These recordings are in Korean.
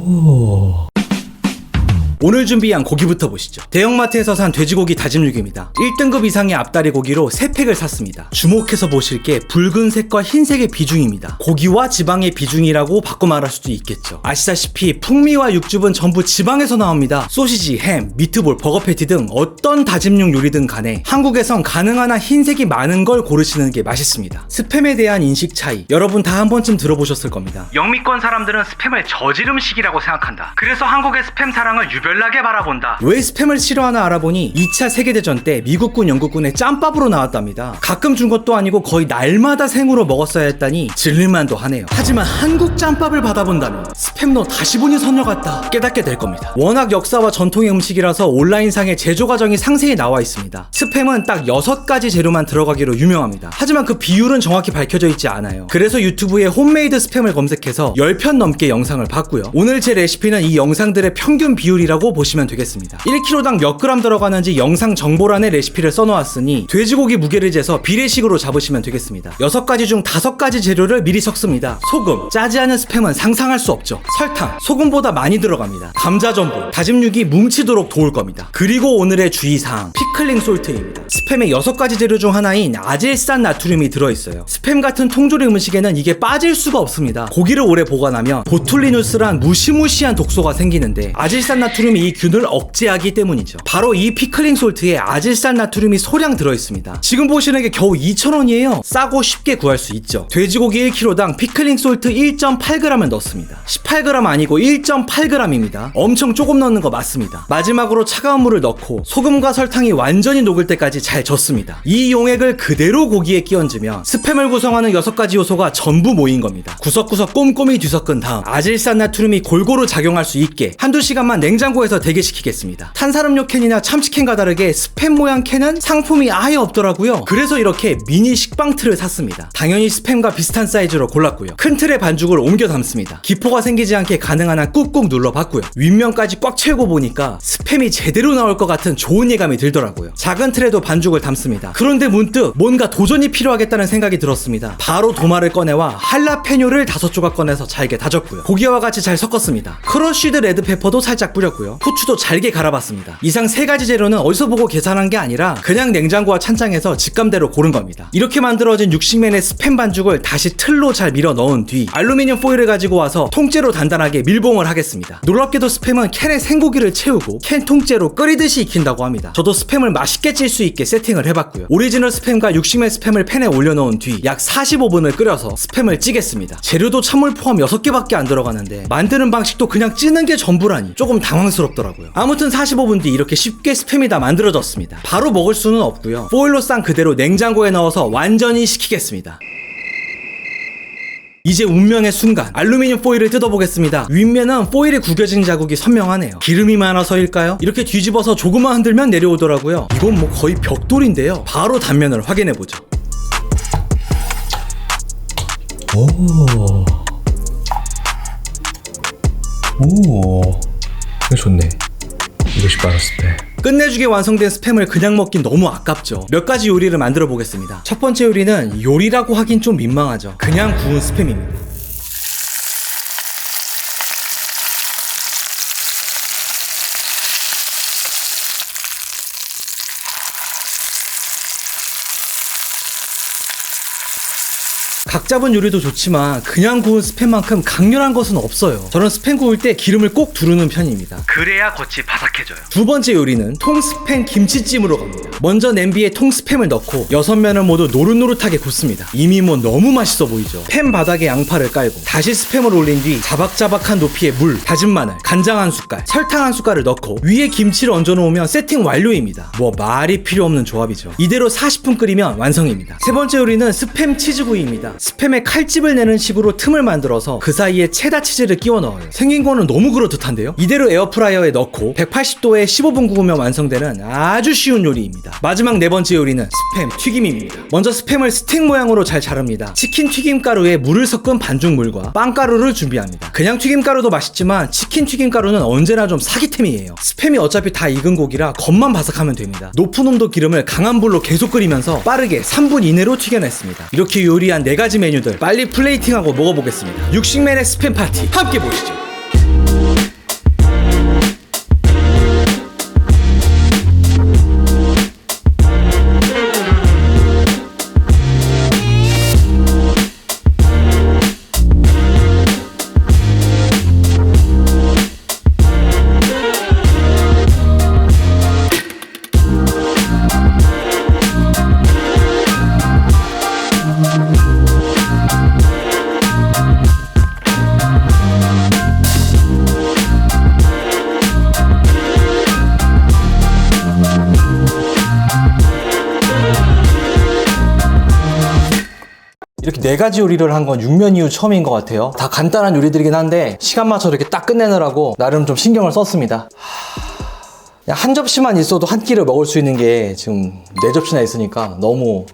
오. 오늘 준비한 고기부터 보시죠. 대형마트에서 산 돼지고기 다짐 육입니다. 1등급 이상의 앞다리 고기로 3팩을 샀습니다. 주목해서 보실 게 붉은색과 흰색의 비중입니다. 고기와 지방의 비중이라고 바꿔 말할 수도 있겠죠. 아시다시피 풍미와 육즙은 전부 지방에서 나옵니다. 소시지, 햄, 미트볼, 버거 패티 등 어떤 다짐육 요리든 간에 한국에선 가능한 한 흰색이 많은 걸 고르시는 게 맛있습니다. 스팸에 대한 인식 차이, 여러분 다 한 번쯤 들어보셨을 겁니다. 영미권 사람들은 스팸을 저질 음식이라고 생각한다. 그래서 한국의 스팸 사랑을 유별나게 바라본다. 왜 스팸을 싫어하나 알아보니 2차 세계대전 때 미국군 영국군의 짬밥으로 나왔답니다. 가끔 준 것도 아니고 거의 날마다 생으로 먹었어야 했다니 질릴만도 하네요. 하지만 한국 짬밥을 받아본다면 스팸도 다시 보니 선녀 같다 깨닫게 될 겁니다. 워낙 역사와 전통의 음식이라서 온라인상에 제조 과정이 상세히 나와 있습니다. 스팸은 딱 6가지 재료만 들어가기로 유명합니다. 하지만 그 비율은 정확히 밝혀져 있지 않아요. 그래서 유튜브에 홈메이드 스팸을 검색해서 10편 넘게 영상을 봤고요. 오늘 제 레시피는 이 영상들의 평균 비율이라고 보시면 되겠습니다. 1kg당 몇 그램 들어가는지 영상 정보란에 레시피를 써놓았으니 돼지고기 무게를 재서 비례식으로 잡으시면 되겠습니다. 6가지 중 5가지 재료를 미리 섞습니다. 소금, 짜지 않은 스팸은 상상할 수 없죠. 설탕, 소금보다 많이 들어갑니다. 감자전분, 다짐육이 뭉치도록 도울 겁니다. 그리고 오늘의 주의사항, 피클링 솔트입니다. 스팸의 6가지 재료 중 하나인 아질산 나트륨이 들어있어요. 스팸 같은 통조림 음식에는 이게 빠질 수가 없습니다. 고기를 오래 보관하면 보툴리누스란 무시무시한 독소가 생기는데 아질산 나트륨이 이 균을 억제하기 때문이죠. 바로 이 피클링 솔트에 아질산 나트륨이 소량 들어있습니다. 지금 보시는 게 겨우 2,000원이에요. 싸고 쉽게 구할 수 있죠. 돼지고기 1kg당 피클링 솔트 1.8g을 넣습니다. 18g 아니고 1.8g입니다. 엄청 조금 넣는 거 맞습니다. 마지막으로 차가운 물을 넣고 소금과 설탕이 완전히 녹을 때까지 잘 젓습니다. 이 용액을 그대로 고기에 끼얹으면 스팸을 구성하는 6가지 요소가 전부 모인 겁니다. 구석구석 꼼꼼히 뒤섞은 다음 아질산 나트륨이 골고루 작용할 수 있게 한두 시간만 냉장고에서 대기시키겠습니다. 탄산음료 캔이나 참치캔과 다르게 스팸 모양 캔은 상품이 아예 없더라고요. 그래서 이렇게 미니 식빵 틀을 샀습니다. 당연히 스팸과 비슷한 사이즈로 골랐고요. 큰 틀에 반죽을 옮겨 담습니다. 기포가 생기지 않게 가능한 한 꾹꾹 눌러봤고요. 윗면까지 꽉 채우고 보니까 스팸이 제대로 나올 것 같은 좋은 예감이 들더라고요. 작은 틀에도 반죽을 담습니다. 그런데 문득 뭔가 도전이 필요하겠다는 생각이 들었습니다. 바로 도마를 꺼내와 할라페뇨를 5조각 꺼내서 잘게 다졌고요. 고기와 같이 잘 섞었습니다. 크러쉬드 레드페퍼도 살짝 뿌렸고요. 후추도 잘게 갈아봤습니다. 이상 3가지 재료는 어디서 보고 계산한 게 아니라 그냥 냉장고와 찬장에서 직감대로 고른 겁니다. 이렇게 만들어진 육식맨의 스팸 반죽을 다시 틀로 잘 밀어 넣은 뒤 알루미늄 포일을 가지고 와서 통째로 단단하게 밀봉을 하겠습니다. 놀랍게도 스팸은 캔에 생고기를 채우고 캔 통째로 끓이듯이 익힌다고 합니다. 저도 스팸을 맛있게 찔 수 있게 세팅을 해봤고요. 오리지널 스팸과 육식맨 스팸을 팬에 올려놓은 뒤 약 45분을 끓여서 스팸을 찌겠습니다. 재료도 찬물 포함 6개밖에 안 들어가는데 만드는 방식도 그냥 찌는 게 전부라니 조금 당황스럽더라고요. 아무튼 45분 뒤 이렇게 쉽게 스팸이 다 만들어졌습니다. 바로 먹을 수는 없고요. 포일로 싼 그대로 냉장고에 넣어서 완전히 식히겠습니다. 이제 운명의 순간, 알루미늄 포일을 뜯어보겠습니다. 윗면은 포일에 구겨진 자국이 선명하네요. 기름이 많아서일까요? 이렇게 뒤집어서 조금만 흔들면 내려오더라고요. 이건 뭐 거의 벽돌인데요. 바로 단면을 확인해보죠. 오, 이거 좋네. 이것이 바로 스팸. 끝내주게 완성된 스팸을 그냥 먹긴 너무 아깝죠. 몇 가지 요리를 만들어 보겠습니다. 첫 번째 요리는 요리라고 하긴 좀 민망하죠. 그냥 구운 스팸입니다. 각 잡은 요리도 좋지만 그냥 구운 스팸만큼 강렬한 것은 없어요. 저는 스팸 구울 때 기름을 꼭 두르는 편입니다. 그래야 겉이 바삭해져요. 두 번째 요리는 통스팸 김치찜으로 갑니다. 먼저 냄비에 통스팸을 넣고 6면을 모두 노릇노릇하게 굽습니다. 이미 뭐 너무 맛있어 보이죠. 팬 바닥에 양파를 깔고 다시 스팸을 올린 뒤 자박자박한 높이에 물, 다진 마늘, 간장 한 숟갈, 설탕 한 숟갈을 넣고 위에 김치를 얹어 놓으면 세팅 완료입니다. 뭐 말이 필요 없는 조합이죠. 이대로 40분 끓이면 완성입니다. 세 번째 요리는 스팸 치즈구이입니다. 스팸에 칼집을 내는 식으로 틈을 만들어서 그 사이에 체다 치즈를 끼워 넣어요. 생긴 거는 너무 그럴듯한데요? 이대로 에어프라이어에 넣고 180도에 15분 구우면 완성되는 아주 쉬운 요리입니다. 마지막 네 번째 요리는 스팸 튀김입니다. 먼저 스팸을 스틱 모양으로 잘 자릅니다. 치킨 튀김가루에 물을 섞은 반죽물과 빵가루를 준비합니다. 그냥 튀김가루도 맛있지만 치킨 튀김가루는 언제나 좀 사기템이에요. 스팸이 어차피 다 익은 고기라 겉만 바삭하면 됩니다. 높은 온도 기름을 강한 불로 계속 끓이면서 빠르게 3분 이내로 튀겨냈습니다. 이렇게 요리한 4가지 메뉴들 빨리 플레이팅하고 먹어보겠습니다. 육식맨의 스팸 파티 함께 보시죠. 이렇게 4가지 요리를 한 건 6년 이후 처음인 것 같아요. 다 간단한 요리들이긴 한데 시간 맞춰 이렇게 딱 끝내느라고 나름 좀 신경을 썼습니다. 그냥 한 접시만 있어도 한 끼를 먹을 수 있는 게 지금 4접시나 있으니까 너무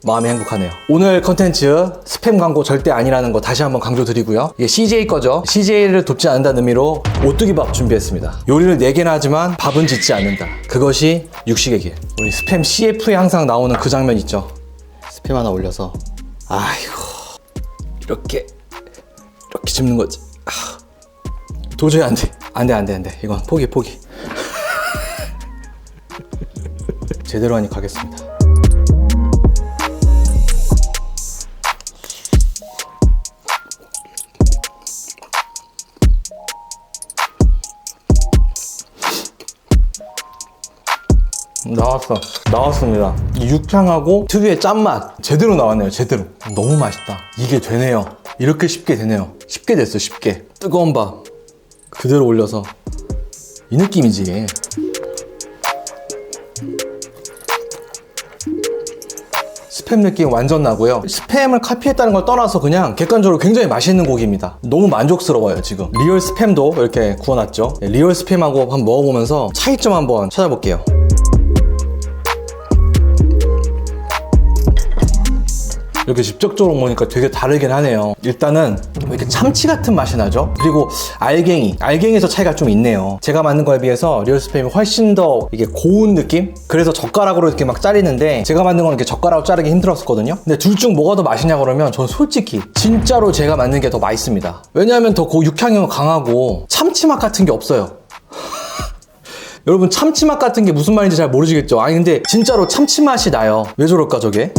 마음이 행복하네요. 오늘 컨텐츠 스팸 광고 절대 아니라는 거 다시 한번 강조드리고요. 이게 CJ 거죠. CJ를 돕지 않는다는 의미로 오뚜기밥 준비했습니다. 요리를 4개나 하지만 밥은 짓지 않는다. 그것이 육식의 길. 우리 스팸 CF에 항상 나오는 그 장면 있죠. 스팸 하나 올려서 아이고 이렇게 집는 거지. 도저히 안돼. 이건 포기. 제대로 하니 가겠습니다. 나왔습니다. 이 육향하고 특유의 짠맛 제대로 나왔네요. 제대로. 너무 맛있다. 이게 되네요. 이렇게 쉽게 되네요. 쉽게 됐어. 쉽게. 뜨거운 밥 그대로 올려서 이 느낌이지. 스팸 느낌 완전 나고요. 스팸을 카피했다는 걸 떠나서 그냥 객관적으로 굉장히 맛있는 고기입니다. 너무 만족스러워요. 지금 리얼 스팸도 이렇게 구워놨죠. 리얼 스팸하고 한번 먹어보면서 차이점 한번 찾아볼게요. 이렇게 직접적으로 먹으니까 되게 다르긴 하네요. 일단은 이렇게 참치 같은 맛이 나죠. 그리고 알갱이에서 차이가 좀 있네요. 제가 만든 거에 비해서 리얼 스팸이 훨씬 더 이게 고운 느낌? 그래서 젓가락으로 이렇게 막 자르는데 제가 만든 건 이렇게 젓가락으로 자르기 힘들었었거든요. 근데 둘 중 뭐가 더 맛있냐 그러면 전 솔직히 진짜로 제가 만든 게 더 맛있습니다. 왜냐하면 더 육향이 강하고 참치 맛 같은 게 없어요. 여러분 참치 맛 같은 게 무슨 말인지 잘 모르시겠죠? 아니 근데 진짜로 참치 맛이 나요. 왜 저럴까 저게?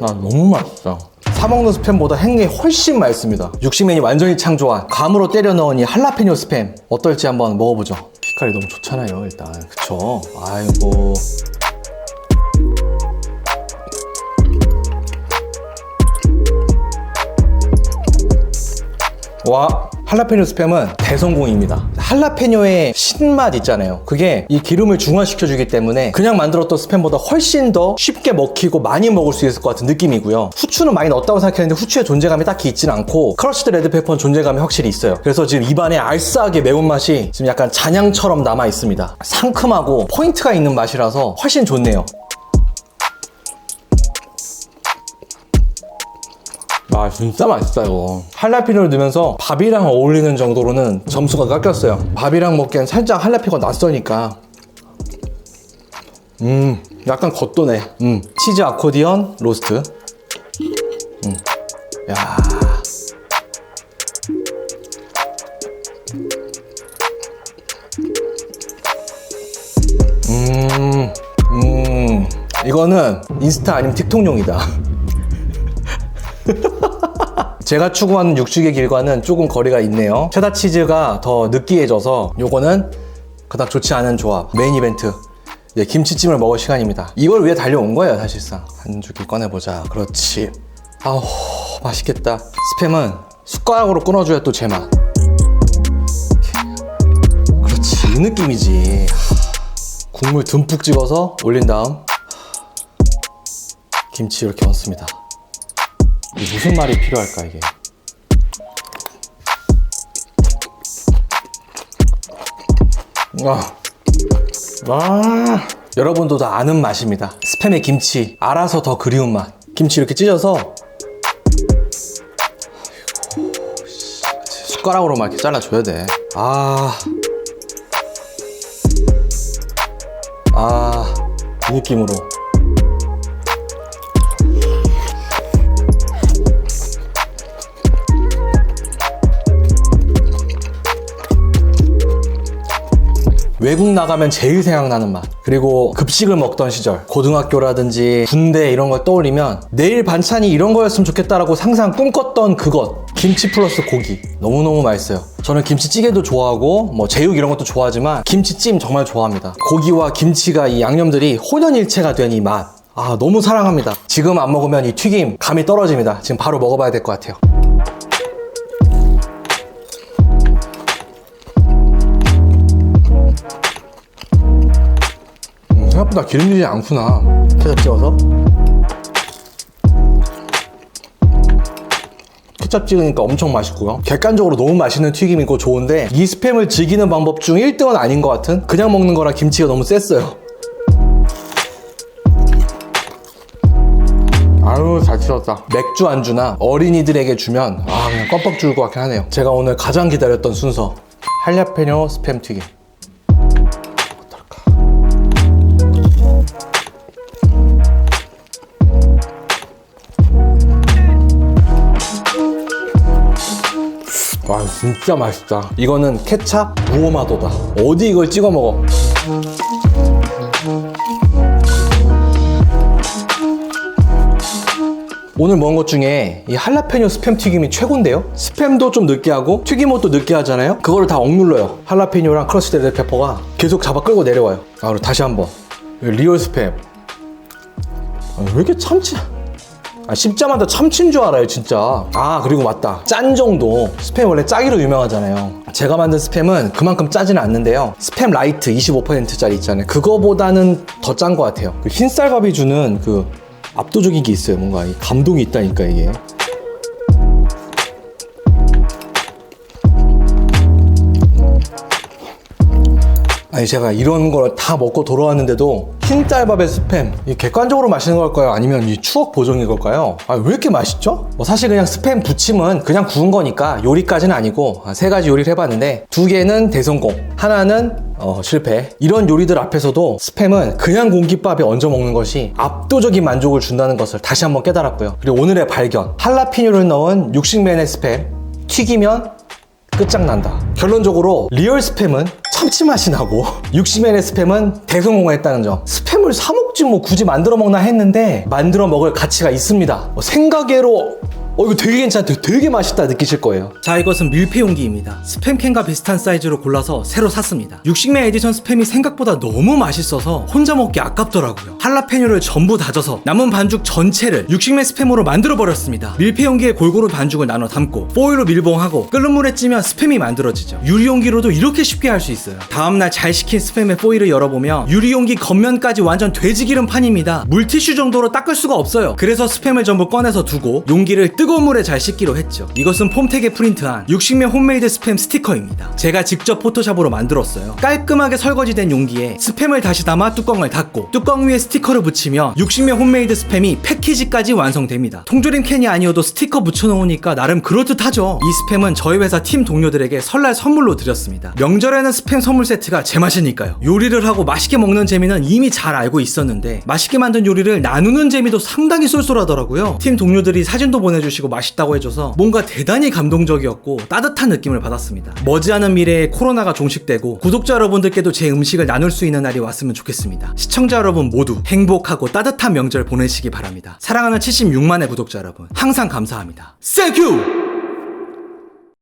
너무 맛있어. 사먹는 스팸보다 행이 훨씬 맛있습니다. 육식맨이 완전히 창조한 감으로 때려 넣은 이 할라페뇨 스팸 어떨지 한번 먹어보죠. 빛깔이 너무 좋잖아요. 일단 그쵸? 아이고 와 할라페뇨 스팸은 대성공입니다. 할라페뇨의 신맛 있잖아요. 그게 이 기름을 중화시켜주기 때문에 그냥 만들었던 스팸보다 훨씬 더 쉽게 먹히고 많이 먹을 수 있을 것 같은 느낌이고요. 후추는 많이 넣었다고 생각했는데 후추의 존재감이 딱히 있진 않고 크러쉬드 레드페퍼는 존재감이 확실히 있어요. 그래서 지금 입안에 알싸하게 매운맛이 지금 약간 잔향처럼 남아 있습니다. 상큼하고 포인트가 있는 맛이라서 훨씬 좋네요. 진짜 맛있다 이거. 할라피뇨를 넣으면서 밥이랑 어울리는 정도로는 점수가 깎였어요. 밥이랑 먹기엔 살짝 할라피뇨가 낯서니까 약간 겉도네. 치즈 아코디언 로스트. 야. 이거는 인스타 아니면 틱톡용이다. 제가 추구하는 육식의 길과는 조금 거리가 있네요. 체다 치즈가 더 느끼해져서 요거는 그닥 좋지 않은 조합. 메인 이벤트 김치찜을 먹을 시간입니다. 이걸 위해 달려온 거예요 사실상. 한 줄기 꺼내보자. 그렇지. 아우 맛있겠다. 스팸은 숟가락으로 끊어줘야 또 제맛. 그렇지 이 느낌이지. 국물 듬뿍 찍어서 올린 다음 김치 이렇게 얹습니다. 무슨 말이 필요할까 이게. 여러분도 다 아는 맛입니다. 스팸의 김치 알아서 더 그리운 맛. 김치 이렇게 찢어서 숟가락으로 막 이렇게 잘라줘야 돼. 이 느낌으로. 외국 나가면 제일 생각나는 맛. 그리고 급식을 먹던 시절, 고등학교라든지 군대 이런 걸 떠올리면 내일 반찬이 이런 거였으면 좋겠다라고 항상 꿈꿨던 그것. 김치 플러스 고기. 너무너무 맛있어요. 저는 김치찌개도 좋아하고 뭐 제육 이런 것도 좋아하지만 김치찜 정말 좋아합니다. 고기와 김치가 이 양념들이 혼연일체가 된 이 맛. 아, 너무 사랑합니다. 지금 안 먹으면 이 튀김 감이 떨어집니다. 지금 바로 먹어봐야 될 것 같아요. 생각보다 기름지지 않구나. 케첩 찍어서. 케첩 찍으니까 엄청 맛있고요. 객관적으로 너무 맛있는 튀김이고 좋은데 이 스팸을 즐기는 방법 중 1등은 아닌 것 같은, 그냥 먹는 거랑 김치가 너무 셌어요. 아유, 잘 치웠다. 맥주 안주나 어린이들에게 주면 그냥 껌뻑 죽을 것 같긴 하네요. 제가 오늘 가장 기다렸던 순서, 할라페뇨 스팸 튀김. 와, 진짜 맛있다. 이거는 케찹 무오마도다. 어디 이걸 찍어 먹어. 오늘 먹은 것 중에 이 할라페뇨 스팸 튀김이 최고인데요. 스팸도 좀 느끼하고 튀김옷도 느끼하잖아요. 그거를 다 억눌러요. 할라페뇨랑 크러쉬드 레드페퍼가 계속 잡아 끌고 내려와요. 그리고 다시 한번 리얼 스팸. 왜 이렇게 참치, 씹자마자 참치인 줄 알아요 진짜. 그리고 맞다, 짠 정도. 스팸 원래 짜기로 유명하잖아요. 제가 만든 스팸은 그만큼 짜지는 않는데요. 스팸 라이트 25%짜리 있잖아요. 그거보다는 더 짠 것 같아요. 그 흰쌀밥이 주는 그 압도적인 게 있어요. 뭔가 이 감동이 있다니까 이게. 제가 이런 걸 다 먹고 돌아왔는데도 흰쌀밥의 스팸, 이 객관적으로 맛있는 걸까요? 아니면 이 추억 보정인 걸까요? 왜 이렇게 맛있죠? 사실 그냥 스팸 부침은 그냥 구운 거니까 요리까지는 아니고 3가지 요리를 해봤는데 2개는 대성공, 하나는 실패. 이런 요리들 앞에서도 스팸은 그냥 공깃밥에 얹어 먹는 것이 압도적인 만족을 준다는 것을 다시 한번 깨달았고요. 그리고 오늘의 발견, 할라피뇨를 넣은 육식면의 스팸, 튀기면 끝장난다. 결론적으로 리얼 스팸은 참치 맛이 나고 육식면의 스팸은 대성공했다는 점. 스팸을 사 먹지 뭐 굳이 만들어 먹나 했는데 만들어 먹을 가치가 있습니다. 생각외로 이거 되게 괜찮다, 되게 맛있다 느끼실 거예요. 자, 이것은 밀폐 용기입니다. 스팸캔과 비슷한 사이즈로 골라서 새로 샀습니다. 육식면 에디션 스팸이 생각보다 너무 맛있어서 혼자 먹기 아깝더라고요. 할라페뇨를 전부 다져서 남은 반죽 전체를 육식면 스팸으로 만들어버렸습니다. 밀폐 용기에 골고루 반죽을 나눠 담고 포일로 밀봉하고 끓는 물에 찌면 스팸이 만들어지죠. 유리 용기로도 이렇게 쉽게 할 수 있어요. 다음날 잘 식힌 스팸의 포일을 열어보면 유리 용기 겉면까지 완전 돼지기름 판입니다. 물티슈 정도로 닦을 수가 없어요. 그래서 스팸을 전부 꺼내서 두고 용기를 뜨거운 물에 잘 씻기로 했죠. 이것은 폼택에 프린트한 육식면 홈메이드 스팸 스티커입니다. 제가 직접 포토샵으로 만들었어요. 깔끔하게 설거지된 용기에 스팸을 다시 담아 뚜껑을 닫고 뚜껑 위에 스티커를 붙이면 육식면 홈메이드 스팸이 패키지까지 완성됩니다. 통조림 캔이 아니어도 스티커 붙여놓으니까 나름 그럴듯하죠. 이 스팸은 저희 회사 팀 동료들에게 설날 선물로 드렸습니다. 명절에는 스팸 선물 세트가 제맛이니까요. 요리를 하고 맛있게 먹는 재미는 이미 잘 알고 있었는데 맛있게 만든 요리를 나누는 재미도 상당히 쏠쏠하더라고요. 팀 동료들이 사진도 보내주시고 맛있다고 해줘서 뭔가 대단히 감동적이었고 따뜻한 느낌을 받았습니다. 머지않은 미래에 코로나가 종식되고 구독자 여러분들께도 제 음식을 나눌 수 있는 날이 왔으면 좋겠습니다. 시청자 여러분 모두 행복하고 따뜻한 명절 보내시기 바랍니다. 사랑하는 76만의 구독자 여러분, 항상 감사합니다. Thank you!